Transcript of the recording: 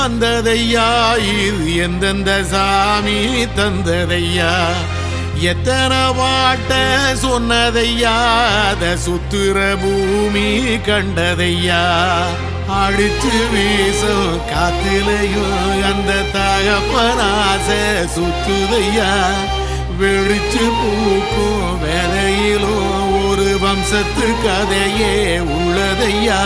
வந்ததையா இது எந்தெந்த சாமி தந்ததையா எத்தனை பாட்ட சொன்னதையா அத சுத்துற பூமி கண்டதையா அடிச்சு வீசும் காத்திலையும் அந்த தகப்பனாச சுத்துதையா வெடிச்சு பூக்கும் வேலையிலும் ஒரு வம்சத்து கதையே உள்ளதையா